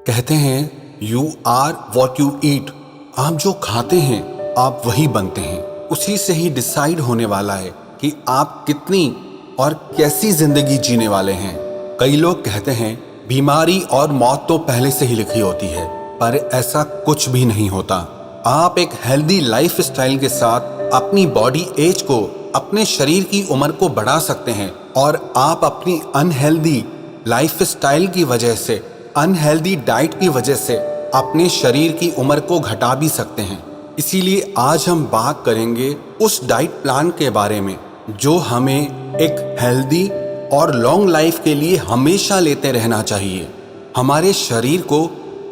कहते हैं you are what you eat. आप जो खाते हैं आप वही बनते हैं। उसी से ही डिसाइड होने वाला है कि आप कितनी और कैसी जिंदगी जीने वाले हैं। कई लोग कहते हैं बीमारी और मौत तो पहले से ही लिखी होती है, पर ऐसा कुछ भी नहीं होता। आप एक हेल्दी लाइफ स्टाइल के साथ अपनी बॉडी एज को, अपने शरीर की उम्र को बढ़ा सकते हैं और आप अपनी अनहेल्दी लाइफ स्टाइल की वजह से, अनहेल्दी डाइट की वजह से अपने शरीर की उम्र को घटा भी सकते हैं। इसीलिए आज हम बात करेंगे उस डाइट प्लान के बारे में जो हमें एक हेल्दी और लॉन्ग लाइफ के लिए हमेशा लेते रहना चाहिए। हमारे शरीर को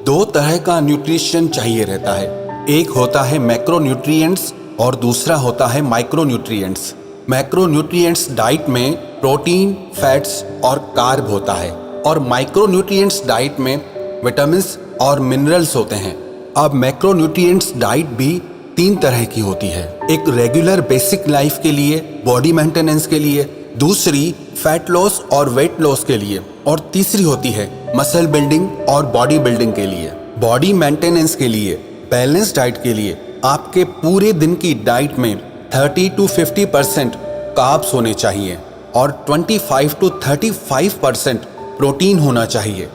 दो तरह का न्यूट्रिशन चाहिए रहता है। एक होता है मैक्रोन्यूट्रिएंट्स और दूसरा होता है माइक्रोन्यूट्रिएंट्स। मैक्रोन्यूट्रिएंट्स डाइट में प्रोटीन, फैट्स और कार्ब होता है और माइक्रोन्यूट्रिएंट्स डाइट में विटामिन्स और मिनरल्स होते हैं। अब मैक्रोन्यूट्रिएंट्स डाइट भी तीन तरह की होती है। एक रेगुलर बेसिक लाइफ के लिए, बॉडी मेंटेनेंस के लिए, दूसरी फैट लॉस और वेट लॉस के लिए, और तीसरी होती है मसल बिल्डिंग और बॉडी बिल्डिंग के लिए। बॉडी मेंटेनेंस के लिए, बैलेंस डाइट के लिए आपके पूरे दिन की डाइट में 30 to 50% कार्ब्स होने चाहिए और 25 to 35% प्रोटीन होना चाहिए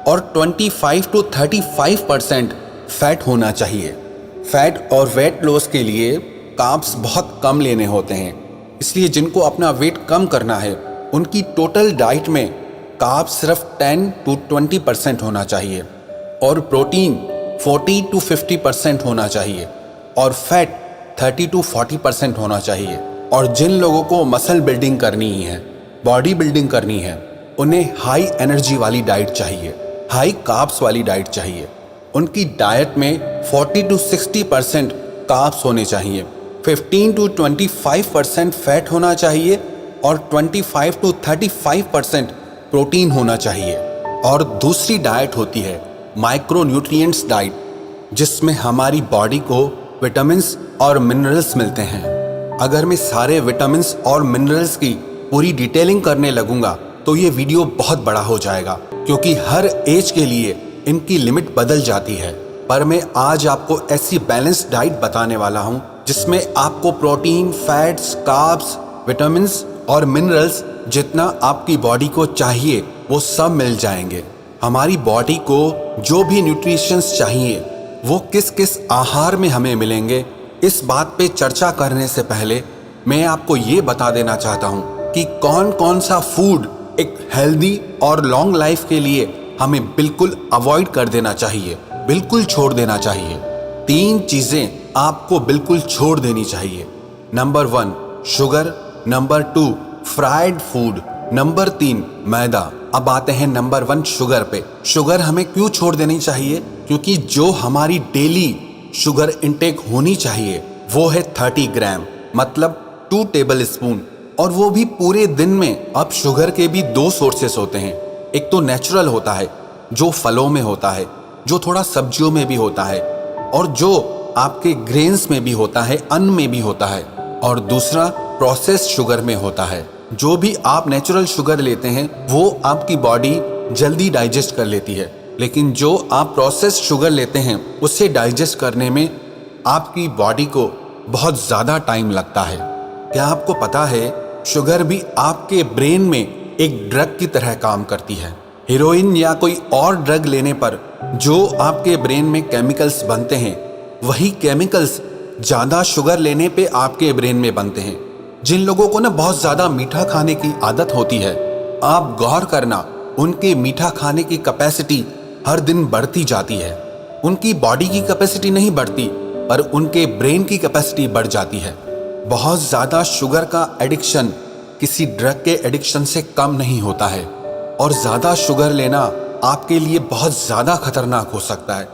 और 25 to 35% फैट होना चाहिए। फैट और वेट लॉस के लिए कार्ब्स बहुत कम लेने होते हैं, इसलिए जिनको अपना वेट कम करना है उनकी टोटल डाइट में कार्ब्स सिर्फ 10 to 20% होना चाहिए और प्रोटीन 40 to 50% होना चाहिए और फैट 30 to 40% होना चाहिए। और जिन लोगों को मसल बिल्डिंग करनी है, बॉडी बिल्डिंग करनी है, उन्हें हाई एनर्जी वाली डाइट चाहिए, हाई कार्ब्स वाली डाइट चाहिए। उनकी डाइट में 40 to 60% कार्ब्स होने चाहिए, 15 to 25% फैट होना चाहिए और 25 to 35% प्रोटीन होना चाहिए। और दूसरी डाइट होती है माइक्रोन्यूट्रिएंट्स डाइट, जिसमें हमारी बॉडी को विटामिन्स और मिनरल्स मिलते हैं। अगर मैं सारे विटामिन्स और मिनरल्स की पूरी डिटेलिंग करने लगूंगा तो ये वीडियो बहुत बड़ा हो जाएगा, क्योंकि हर एज के लिए इनकी लिमिट बदल जाती है। पर मैं आज आपको ऐसी बैलेंस डाइट बताने वाला हूँ जिसमें आपको प्रोटीन, फैट्स, कार्ब्स, विटामिन्स और मिनरल्स जितना आपकी बॉडी को चाहिए वो सब मिल जाएंगे। हमारी बॉडी को जो भी न्यूट्रिशंस चाहिए वो किस किस आहार में हमें मिलेंगे, इस बात पे चर्चा करने से पहले मैं आपको ये बता देना चाहता हूँ कि कौन कौन सा फूड एक हेल्दी और लॉन्ग लाइफ के लिए हमें बिल्कुल अवॉइड कर देना चाहिए, बिल्कुल छोड़ देना चाहिए। तीन चीजें आपको बिल्कुल छोड़ देनी चाहिए। Number 1 sugar, number 2 fried food, number 3 मैदा। अब आते हैं नंबर 1 शुगर पे। शुगर हमें क्यों छोड़ देनी चाहिए? क्योंकि जो हमारी डेली शुगर इंटेक होनी चाहिए वो है 30 ग्राम, मतलब 2 टेबल स्पून, और वो भी पूरे दिन में। अब शुगर के भी दो सोर्सेस होते हैं। एक तो नेचुरल होता है जो फलों में होता है, जो थोड़ा सब्जियों में भी होता है, और जो आपके ग्रेन्स में भी होता है, अन्न में भी होता है। और दूसरा प्रोसेस्ड शुगर में होता है। जो भी आप नेचुरल शुगर लेते हैं वो आपकी बॉडी जल्दी डाइजेस्ट कर लेती है, लेकिन जो आप प्रोसेस्ड शुगर लेते हैं उसे डाइजेस्ट करने में आपकी बॉडी को बहुत ज़्यादा टाइम लगता है। क्या आपको पता है शुगर भी आपके ब्रेन में एक ड्रग की तरह काम करती है। हेरोइन या कोई और ड्रग लेने पर जो आपके ब्रेन में केमिकल्स बनते हैं, वही केमिकल्स ज़्यादा शुगर लेने पे आपके ब्रेन में बनते हैं। जिन लोगों को ना बहुत ज़्यादा मीठा खाने की आदत होती है, आप गौर करना, उनके मीठा खाने की कैपेसिटी हर दिन बढ़ती जाती है। उनकी बॉडी की कैपेसिटी नहीं बढ़ती, पर उनके ब्रेन की कैपेसिटी बढ़ जाती है। बहुत ज़्यादा शुगर का एडिक्शन किसी ड्रग के एडिक्शन से कम नहीं होता है, और ज़्यादा शुगर लेना आपके लिए बहुत ज़्यादा खतरनाक हो सकता है।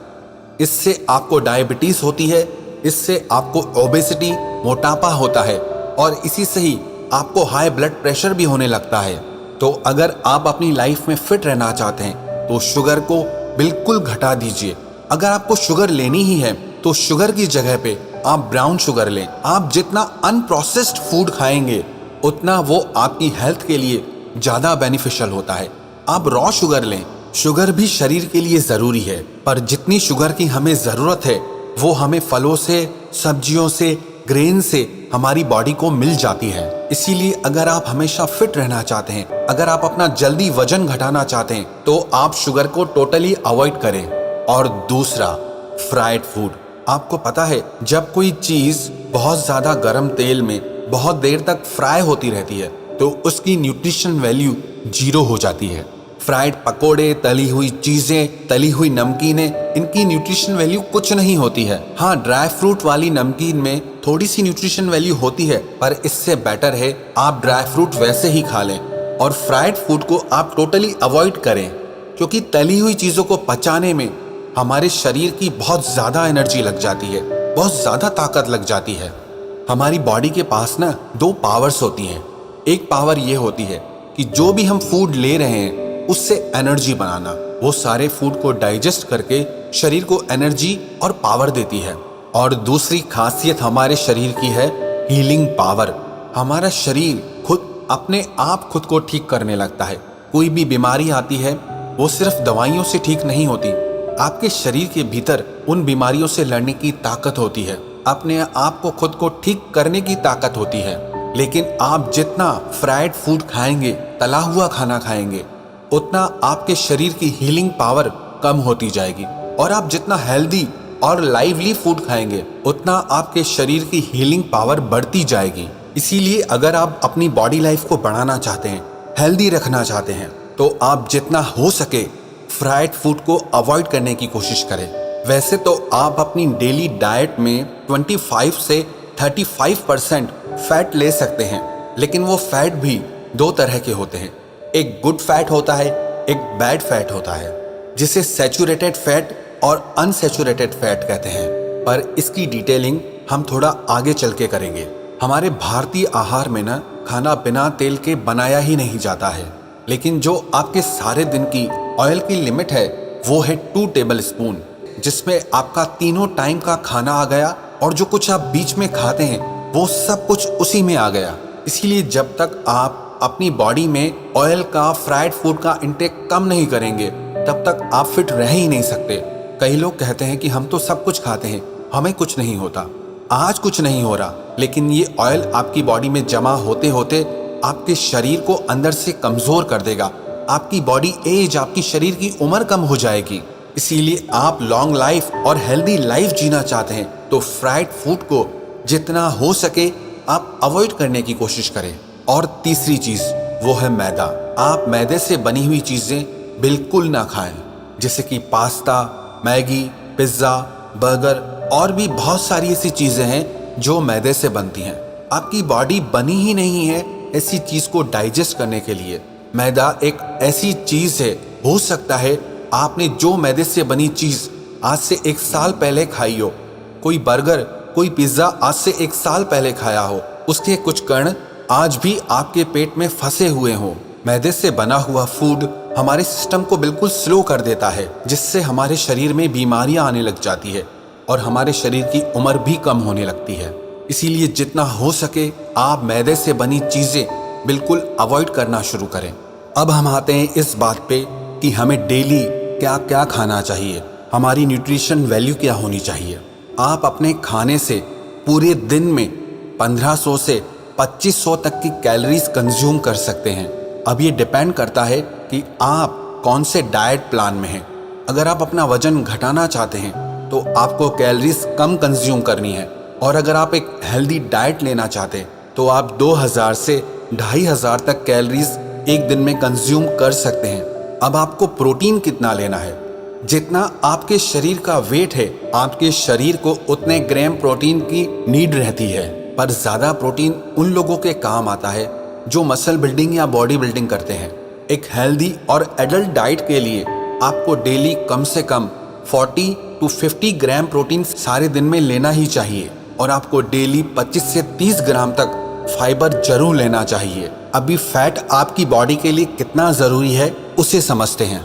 इससे आपको डायबिटीज़ होती है, इससे आपको ओबेसिटी, मोटापा होता है, और इसी से ही आपको हाई ब्लड प्रेशर भी होने लगता है। तो अगर आप अपनी लाइफ में फिट रहना चाहते हैं तो शुगर को बिल्कुल घटा दीजिए। अगर आपको शुगर लेनी ही है तो शुगर की जगह पे आप ब्राउन शुगर लें। आप जितना अनप्रोसेस्ड फूड खाएंगे उतना वो आपकी हेल्थ के लिए ज़्यादा बेनिफिशियल होता है। आप रॉ शुगर लें, शुगर भी शरीर के लिए जरूरी है, पर जितनी शुगर की हमें जरूरत है वो हमें फलों से, सब्जियों से, ग्रेन से हमारी बॉडी को मिल जाती है। इसीलिए अगर आप हमेशा फिट रहना चाहते हैं, अगर आप अपना जल्दी वजन घटाना चाहते हैं, तो आप शुगर को टोटली अवॉइड करें। और दूसरा, फ्राइड फूड। आपको पता है, जब कोई चीज बहुत ज्यादा गर्म तेल में बहुत देर तक फ्राई होती रहती है तो उसकी न्यूट्रिशन वैल्यू 0 हो जाती है। फ्राइड पकोड़े, तली हुई चीजें, तली हुई नमकीनें, इनकी न्यूट्रिशन वैल्यू कुछ नहीं होती है। हाँ, ड्राई फ्रूट वाली नमकीन में थोड़ी सी न्यूट्रिशन वैल्यू होती है, पर इससे बेटर है आप ड्राई फ्रूट वैसे ही खा लें और फ्राइड फूड को आप टोटली अवॉइड करें, क्योंकि तली हुई चीजों को पचाने में हमारे शरीर की बहुत ज्यादा एनर्जी लग जाती है, बहुत ज्यादा ताकत लग जाती है। हमारी बॉडी के पास ना 2 पावर्स होती हैं। एक पावर ये होती है कि जो भी हम फूड ले रहे हैं उससे एनर्जी बनाना, वो सारे फूड को डाइजेस्ट करके शरीर को एनर्जी और पावर देती है। और दूसरी खासियत हमारे शरीर की है हीलिंग पावर। हमारा शरीर खुद अपने आप खुद को ठीक करने लगता है। कोई भी बीमारी आती है वो सिर्फ दवाइयों से ठीक नहीं होती, आपके शरीर के भीतर उन बीमारियों से लड़ने की ताकत होती है, अपने आप को खुद को ठीक करने की ताकत होती है। लेकिन आप जितना फ्राइड फूड खाएंगे, तला हुआ खाना खाएंगे, उतना आपके शरीर की हीलिंग पावर कम होती जाएगी। और आप जितना हेल्दी और लाइवली फूड खाएंगे, उतना आपके शरीर की हीलिंग पावर बढ़ती जाएगी। इसीलिए अगर आप अपनी बॉडी लाइफ को बढ़ाना चाहते हैं, हेल्दी रखना चाहते हैं, तो आप जितना हो सके फ्राइड फूड को अवॉइड करने की कोशिश करें। वैसे तो आप अपनी डेली डाइट में 25 से 35% फैट ले सकते हैं, लेकिन वो फैट भी 2 तरह के होते हैं। एक गुड फैट होता है, एक बैड फैट होता है, जिसे सैचुरेटेड फैट और अनसैचुरेटेड फैट कहते हैं। पर इसकी डिटेलिंग हम थोड़ा आगे चल के करेंगे। हमारे भारतीय आहार में ना खाना बिना तेल के बनाया ही नहीं जाता है, लेकिन जो आपके सारे दिन की ऑयल की लिमिट है वो है 2 टेबल स्पून, जिसमें आपका तीनों टाइम का खाना आ गया और जो कुछ आप बीच में खाते हैं वो सब कुछ उसी में आ गया। इसीलिए जब तक आप अपनी बॉडी में ऑयल का, फ्राइड फूड का इंटेक कम नहीं करेंगे, तब तक आप फिट रह ही नहीं सकते। कई लोग कहते हैं कि हम तो सब कुछ खाते हैं, हमें कुछ नहीं होता। आज कुछ नहीं हो रहा, लेकिन ये ऑयल आपकी बॉडी में जमा होते होते आपके शरीर को अंदर से कमजोर कर देगा। आपकी बॉडी एज, आपकी शरीर की उम्र कम हो जाएगी। इसीलिए आप लॉन्ग लाइफ और हेल्दी लाइफ जीना चाहते हैं तो फ्राइड फूड को जितना हो सके आप अवॉइड करने की कोशिश करें। और तीसरी चीज वो है मैदा। आप मैदे से बनी हुई चीजें बिल्कुल ना खाएं, जैसे कि पास्ता, मैगी, पिज्जा, बर्गर और भी बहुत सारी ऐसी चीजें हैं जो मैदे से बनती हैं। आपकी बॉडी बनी ही नहीं है ऐसी चीज को डाइजेस्ट करने के लिए। मैदा एक ऐसी चीज है, हो सकता है आपने जो मैदे से बनी चीज आज से 1 साल पहले खाई हो, कोई बर्गर, कोई पिज्जा आज से 1 साल पहले खाया हो, उसके कुछ कण आज भी आपके पेट में फंसे हुए हों। मैदे से बना हुआ फूड हमारे सिस्टम को बिल्कुल स्लो कर देता है, जिससे हमारे शरीर में बीमारियां आने लग जाती है और हमारे शरीर की उम्र भी कम होने लगती है। इसीलिए जितना हो सके आप मैदे से बनी चीजें बिल्कुल अवॉइड करना शुरू करें। अब हम आते हैं इस बात पे कि हमें डेली क्या क्या खाना चाहिए, हमारी न्यूट्रिशन वैल्यू क्या होनी चाहिए। आप अपने खाने से पूरे दिन में 1500 से 2500 तक की कैलोरीज कंज्यूम कर सकते हैं। अब ये डिपेंड करता है कि आप कौन से डाइट प्लान में हैं। अगर आप अपना वजन घटाना चाहते हैं तो आपको कैलोरीज कम कंज्यूम करनी है, और अगर आप एक हेल्दी डाइट लेना चाहते हैं तो आप 2000 से 2500 तक कैलोरीज एक दिन में कंज्यूम कर सकते हैं। अब आपको प्रोटीन कितना लेना है, जितना आपके शरीर का वेट है, आपके शरीर को उतने ग्राम प्रोटीन की नीड रहती है। पर ज्यादा प्रोटीन उन लोगों के काम आता है जो मसल बिल्डिंग या बॉडी बिल्डिंग करते हैं। एक हेल्दी और एडल्ट डाइट के लिए आपको डेली कम से कम 40 to 50 ग्राम प्रोटीन सारे दिन में लेना ही चाहिए, और आपको डेली 25 से 30 ग्राम तक फाइबर जरूर लेना चाहिए। अभी फैट आपकी बॉडी के लिए कितना जरूरी है उसे समझते हैं।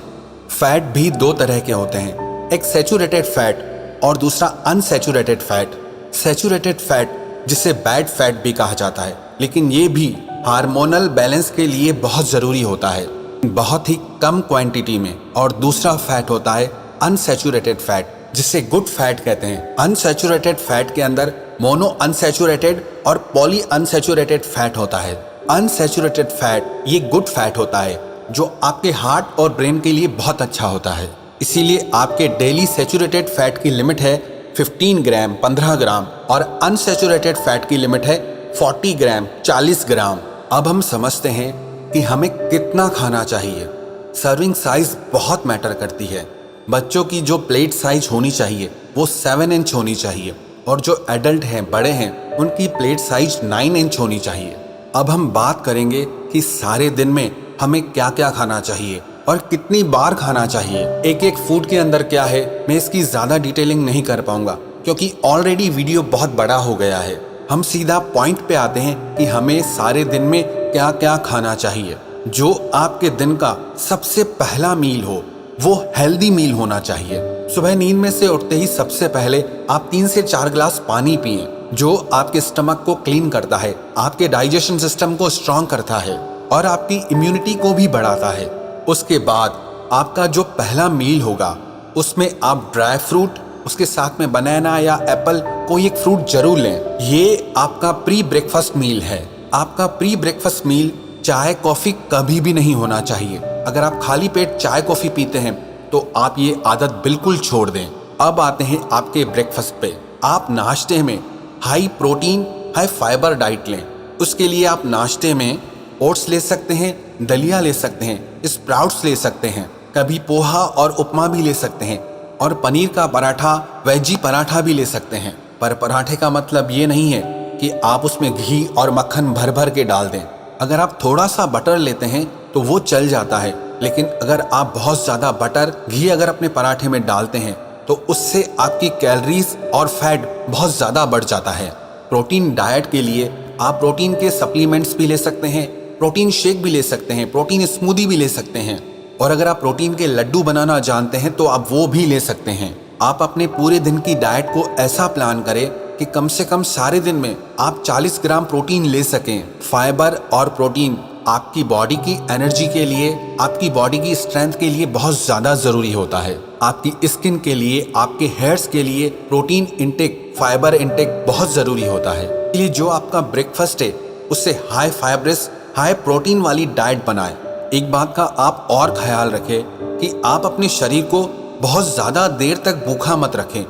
फैट भी 2 तरह के होते हैं, एक सैचुरेटेड फैट और दूसरा अनसैचुरेटेड फैट। सैचुरेटेड फैट जिसे बैड फैट भी कहा जाता है, लेकिन ये भी हार्मोनल बैलेंस के लिए बहुत जरूरी होता है। बहुत ही कम क्वांटिटी में, और दूसरा फैट होता है अनसैचुरेटेड फैट, जिसे गुड फैट कहते हैं। अनसैचुरेटेड फैट के अंदर मोनो अनसैचुरेटेड और पॉली अनसैचुरेटेड फैट होता है। अनसैचुरेटेड फैट ये गुड फैट होता है जो आपके हार्ट और ब्रेन के लिए बहुत अच्छा होता है। इसीलिए आपके डेली सैचुरेटेड फैट की लिमिट है 15 ग्राम 15 ग्राम और अनसैचुरेटेड फैट की लिमिट है 40 ग्राम 40 ग्राम। अब हम समझते हैं कि हमें कितना खाना चाहिए। सर्विंग साइज बहुत मैटर करती है। बच्चों की जो प्लेट साइज होनी चाहिए वो 7 इंच होनी चाहिए, और जो एडल्ट हैं, बड़े हैं, उनकी प्लेट साइज 9 इंच होनी चाहिए। अब हम बात करेंगे कि सारे दिन में हमें क्या क्या खाना चाहिए और कितनी बार खाना चाहिए। एक एक फूड के अंदर क्या है, मैं इसकी ज़्यादा डिटेलिंग नहीं कर पाऊंगा क्योंकि ऑलरेडी वीडियो बहुत बड़ा हो गया है। हम सीधा पॉइंट पे आते हैं कि हमें सारे दिन में क्या क्या खाना चाहिए। जो आपके दिन का सबसे पहला मील हो वो हेल्दी मील होना चाहिए। सुबह नींद में से उठते ही सबसे पहले आप 3 से 4 ग्लास पानी पिएं, जो आपके स्टमक को क्लीन करता है, आपके डाइजेशन सिस्टम को स्ट्रांग करता है और आपकी इम्यूनिटी को भी बढ़ाता है। उसके बाद आपका जो पहला मील होगा उसमें आप ड्राई फ्रूट, उसके साथ में बनाना या एप्पल, कोई एक फ्रूट जरूर लें। ये आपका प्री ब्रेकफास्ट मील है। आपका प्री ब्रेकफास्ट मील चाय कॉफ़ी कभी भी नहीं होना चाहिए। अगर आप खाली पेट चाय कॉफ़ी पीते हैं तो आप ये आदत बिल्कुल छोड़ दें। अब आते हैं आपके ब्रेकफास्ट पे। आप नाश्ते में high protein high fibre diet लें। उसके लिए आप नाश्ते में ओट्स ले सकते हैं, दलिया ले सकते हैं, स्प्राउट्स ले सकते हैं, कभी पोहा और उपमा भी ले सकते हैं, और पनीर का पराठा, वेजी पराठा भी ले सकते हैं। पर पराठे का मतलब ये नहीं है कि आप उसमें घी और मक्खन भर भर के डाल दें। अगर आप थोड़ा सा बटर लेते हैं तो वो चल जाता है, लेकिन अगर आप बहुत ज़्यादा बटर घी अगर अपने पराठे में डालते हैं तो उससे आपकी कैलोरीज और फैट बहुत ज़्यादा बढ़ जाता है। प्रोटीन डाइट के लिए आप प्रोटीन के सप्लीमेंट्स भी ले सकते हैं, प्रोटीन शेक भी ले सकते हैं, प्रोटीन स्मूदी भी ले सकते हैं, और अगर आप प्रोटीन के लड्डू बनाना जानते हैं तो आप वो भी ले सकते हैं। आप अपने पूरे दिन की डाइट को ऐसा प्लान करें कि कम से कम सारे दिन में आप 40 ग्राम प्रोटीन ले सकें। फाइबर और प्रोटीन आपकी बॉडी की एनर्जी के लिए, आपकी बॉडी की स्ट्रेंथ के लिए बहुत ज़्यादा ज़रूरी होता है। आपकी स्किन के लिए, आपके हेयर्स के लिए प्रोटीन इंटेक, फाइबर इंटेक बहुत ज़रूरी होता है। इसलिए जो आपका ब्रेकफास्ट है उससे हाई फाइब्रस हाई प्रोटीन वाली डाइट बनाएं। एक बात का आप और ख्याल रखें कि आप अपने शरीर को बहुत ज़्यादा देर तक भूखा मत रखें।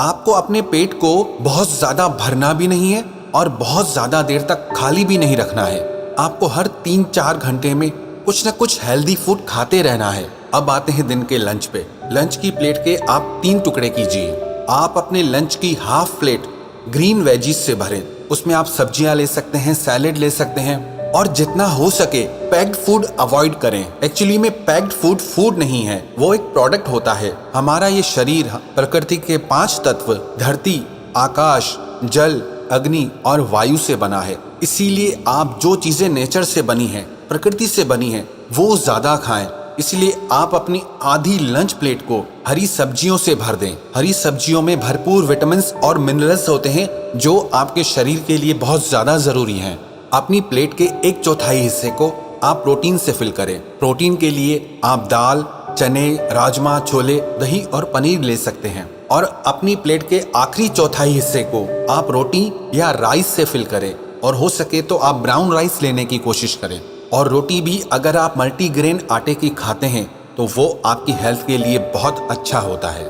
आपको अपने पेट को बहुत ज़्यादा भरना भी नहीं है और बहुत ज़्यादा देर तक खाली भी नहीं रखना है। आपको हर 3-4 घंटे में कुछ न कुछ हेल्दी फूड खाते रहना है। अब आते हैं दिन के लंच पे। लंच की प्लेट के आप 3 टुकड़े कीजिए। आप अपने लंच की हाफ प्लेट ग्रीन वेजीज से भरें। उसमें आप सब्जियां ले सकते हैं, सैलेड ले सकते हैं, और जितना हो सके पैक्ड फूड अवॉइड करें। एक्चुअली में पैक्ड फूड फूड नहीं है, वो एक प्रोडक्ट होता है। हमारा ये शरीर प्रकृति के 5 तत्व धरती, आकाश, जल, अग्नि और वायु से बना है। इसीलिए आप जो चीजें नेचर से बनी हैं, प्रकृति से बनी हैं, वो ज्यादा खाएं। इसलिए आप अपनी आधी लंच प्लेट को हरी सब्जियों से भर दें। हरी सब्जियों में भरपूर विटामिन्स और मिनरल्स होते हैं जो आपके शरीर के लिए बहुत ज्यादा जरूरी हैं। अपनी प्लेट के 1/4 हिस्से को आप प्रोटीन से फिल करें। प्रोटीन के लिए आप दाल, चने, राजमा, छोले, दही और पनीर ले सकते हैं, और अपनी प्लेट के आखिरी 1/4 हिस्से को आप रोटी या राइस से फिल करें, और हो सके तो आप ब्राउन राइस लेने की कोशिश करें। और रोटी भी अगर आप मल्टीग्रेन आटे की खाते हैं तो वो आपकी हेल्थ के लिए बहुत अच्छा होता है।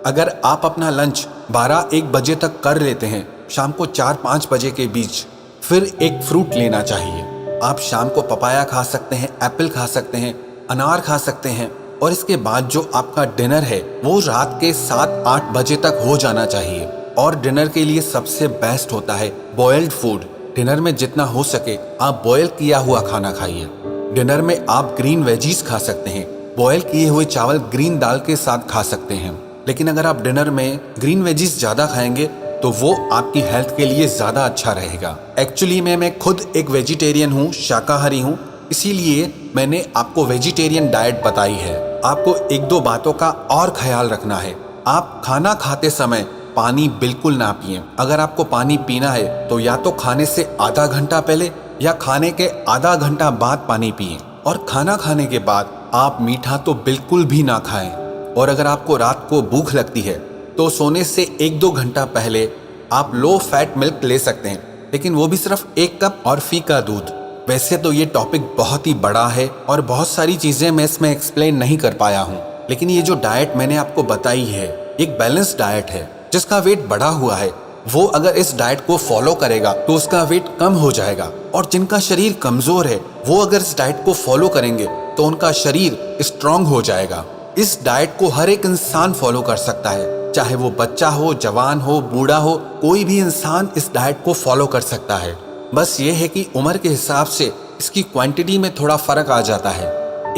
अगर आप अपना लंच 12-1 बजे तक कर लेते हैं, शाम को 4-5 बजे के बीच फिर एक फ्रूट लेना चाहिए। आप शाम को पपाया खा सकते हैं, एप्पल खा सकते हैं, अनार खा सकते हैं, और इसके बाद जो आपका डिनर है वो रात के 7-8 बजे तक हो जाना चाहिए। और डिनर के लिए सबसे बेस्ट होता है बॉइल्ड फूड। डिनर में जितना हो सके आप बॉयल किया हुआ खाना खाइए। डिनर में आप ग्रीन वेजीज खा सकते हैं, बॉयल किए हुए चावल ग्रीन दाल के साथ खा सकते हैं। लेकिन अगर आप डिनर में ग्रीन वेजीज ज़्यादा खाएंगे तो वो आपकी हेल्थ के लिए ज़्यादा अच्छा रहेगा। एक्चुअली मैं खुद एक वेजिटेरियन हूँ, शाकाहारी हूँ, इसीलिए मैंने आपको वेजिटेरियन डाइट बताई है। आपको 1-2 बातों का और ख्याल रखना है। आप खाना खाते समय पानी बिल्कुल ना पिएं। अगर आपको पानी पीना है तो या तो खाने से आधा घंटा पहले या खाने के आधा घंटा बाद पानी पिएं। और खाना खाने के बाद आप मीठा तो बिल्कुल भी ना खाएं। और अगर आपको रात को भूख लगती है तो सोने से 1-2 घंटा पहले आप लो फैट मिल्क ले सकते हैं, लेकिन वो भी सिर्फ 1 कप और फीका दूध। वैसे तो ये टॉपिक बहुत ही बड़ा है और बहुत सारी चीज़ें मैं इसमें एक्सप्लेन नहीं कर पाया हूँ, लेकिन ये जो डाइट मैंने आपको बताई है एक बैलेंस डाइट है। जिसका वेट बढ़ा हुआ है वो अगर इस डाइट को फॉलो करेगा तो उसका वेट कम हो जाएगा, और जिनका शरीर कमजोर है वो अगर इस डाइट को फॉलो करेंगे तो उनका शरीर स्ट्रांग हो जाएगा। इस डाइट को हर एक इंसान फॉलो कर सकता है, चाहे वो बच्चा हो, जवान हो, बूढ़ा हो, कोई भी इंसान इस डाइट को फॉलो कर सकता है। बस ये है कि उम्र के हिसाब से इसकी क्वांटिटी में थोड़ा फर्क आ जाता है।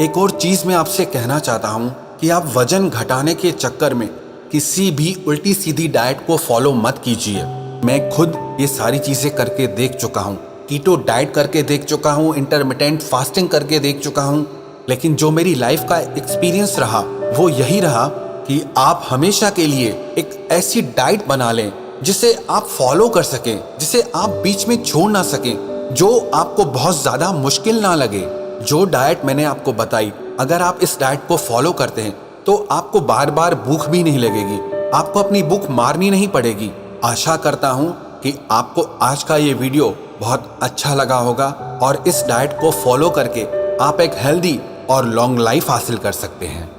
एक और चीज मैं आपसे कहना चाहता हूँ कि आप वजन घटाने के चक्कर में किसी भी उल्टी सीधी डाइट को फॉलो मत कीजिए। मैं खुद ये सारी चीजें करके देख चुका हूँ, कीटो डाइट करके देख चुका हूँ, इंटरमिटेंट फास्टिंग करके देख चुका हूँ, लेकिन जो मेरी लाइफ का एक्सपीरियंस रहा वो यही रहा कि आप हमेशा के लिए एक ऐसी डाइट बना लें जिसे आप फॉलो कर सकें, जिसे आप बीच में छोड़ ना सकें, जो आपको बहुत ज़्यादा मुश्किल ना लगे। जो डाइट मैंने आपको बताई, अगर आप इस डाइट को फॉलो करते हैं तो आपको बार बार भूख भी नहीं लगेगी, आपको अपनी भूख मारनी नहीं पड़ेगी। आशा करता हूँ कि आपको आज का ये वीडियो बहुत अच्छा लगा होगा और इस डाइट को फॉलो करके आप एक हेल्दी और लॉन्ग लाइफ हासिल कर सकते हैं।